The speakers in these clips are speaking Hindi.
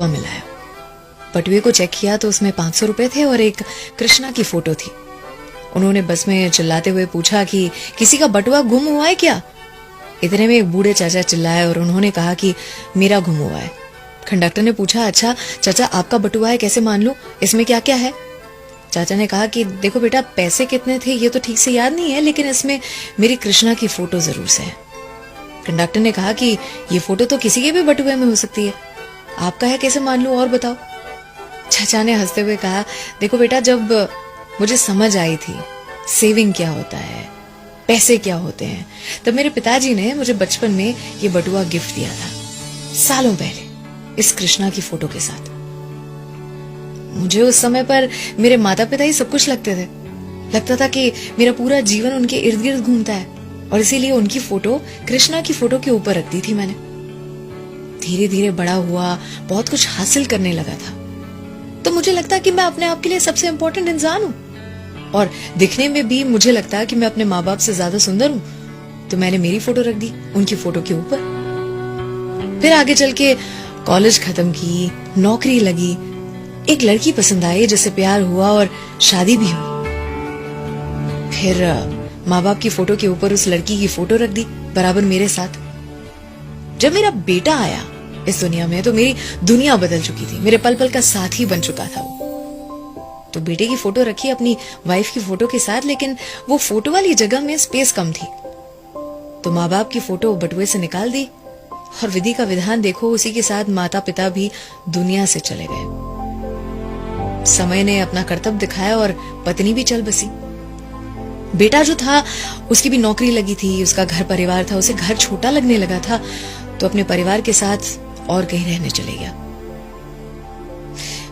मिला है। बटुए को चेक किया तो उसमें 500 रुपए थे और एक कृष्णा की फोटो थी। उन्होंने बस में चिल्लाते हुए पूछा कि किसी का बटुआ गुम हुआ है क्या? इतने में एक बूढ़े चाचा चिल्लाए और उन्होंने कहा कि मेरा गुम हुआ है। कंडक्टर ने पूछा, अच्छा चाचा आपका बटुआ है, कैसे मान लूं, इसमें क्या क्या है? चाचा ने कहा कि देखो बेटा, पैसे कितने थे ये तो ठीक से याद नहीं है, लेकिन इसमें मेरी कृष्णा की फोटो जरूर से है। कंडक्टर ने कहा कि ये फोटो तो किसी के भी बटुए में हो सकती है, आपका है कैसे मान लूं, और बताओ। चाचा ने हंसते हुए कहा, देखो बेटा, जब मुझे समझ आई थी सेविंग क्या होता है, पैसे क्या होते हैं, तब मेरे पिताजी ने मुझे बचपन में ये बटुआ गिफ्ट दिया था, सालों पहले, इस कृष्णा की फोटो के साथ। मुझे उस समय पर मेरे माता पिता ही सब कुछ लगते थे। लगता था कि मेरा पूरा जीवन उनके इर्द गिर्द घूमता है, और इसीलिए उनकी फोटो कृष्णा की फोटो के ऊपर रख दी थी मैंने। धीरे धीरे बड़ा हुआ, बहुत कुछ हासिल करने लगा था, तो मुझे लगता कि मैं अपने आप के लिए सबसे इंपॉर्टेंट इंसान हूं, और दिखने में भी मुझे लगता कि मैं अपने माँ बाप से ज्यादा सुंदर हूं, तो मैंने मेरी फोटो रख दी उनकी फोटो के ऊपर। फिर आगे चल के कॉलेज खत्म की, नौकरी लगी, एक लड़की पसंद आई जिससे प्यार हुआ और शादी भी हुई। फिर माँ बाप की फोटो के ऊपर उस लड़की की फोटो रख दी बराबर मेरे साथ। जब मेरा बेटा आया इस दुनिया में तो मेरी दुनिया बदल चुकी थी, मेरे पल पल का साथी बन चुका था वो। तो बेटे की फोटो रखी अपनी वाइफ की फोटो के साथ, लेकिन वो फोटो वाली जगह में स्पेस कम थी, तो माँ बाप की फोटो बटुए से निकाल दी, और विधि का विधान देखो, उसी के साथ माता पिता भी दुनिया से चले गए। समय ने अपना कर्तव्य दिखाया और पत्नी भी चल बसी। बेटा जो था उसकी भी नौकरी लगी थी, उसका घर परिवार था, उसे घर छोटा लगने लगा था, तो अपने परिवार के साथ और कहीं रहने चले गया।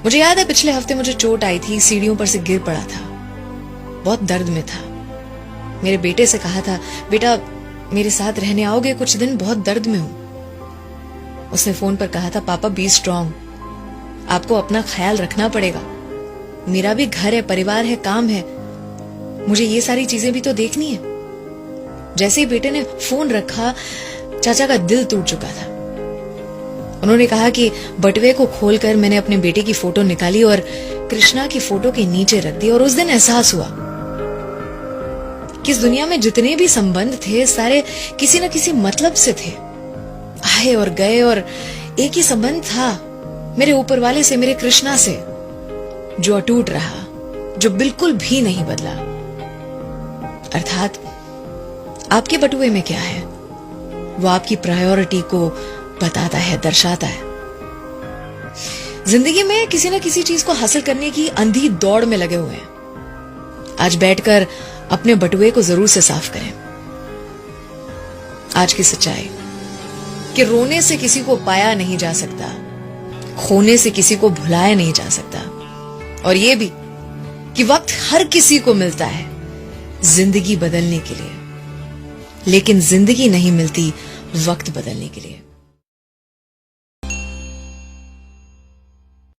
मुझे याद है पिछले हफ्ते मुझे चोट आई थी, सीढ़ियों पर से गिर पड़ा था, बहुत दर्द में था। मेरे बेटे से कहा था, बेटा मेरे साथ रहने आओगे कुछ दिन, बहुत दर्द में हूं। उसने फोन पर कहा था, पापा बी स्ट्रांग, आपको अपना ख्याल रखना पड़ेगा, मेरा भी घर है, परिवार है, काम है, मुझे ये सारी चीजें भी तो देखनी है। जैसे ही बेटे ने फोन रखा, चाचा का दिल टूट चुका था। उन्होंने कहा कि बटुए को खोलकर मैंने अपने बेटे की फोटो निकाली और कृष्णा की फोटो के नीचे रख दी, और उस दिन एहसास हुआ कि इस दुनिया में जितने भी संबंध थे सारे किसी न किसी मतलब से थे, आए और गए, और एक ही संबंध था मेरे ऊपर वाले से, मेरे कृष्णा से, जो अटूट रहा, जो बिल्कुल भी नहीं बदला। अर्थात आपके बटुए में क्या है वो आपकी प्रायोरिटी को बताता है, दर्शाता है। जिंदगी में किसी न किसी चीज को हासिल करने की अंधी दौड़ में लगे हुए हैं। आज बैठकर अपने बटुए को जरूर से साफ करें। आज की सच्चाई कि रोने से किसी को पाया नहीं जा सकता, खोने से किसी को भुलाया नहीं जा सकता, और ये भी कि वक्त हर किसी को मिलता है जिंदगी बदलने के लिए, लेकिन जिंदगी नहीं मिलती वक्त बदलने के लिए।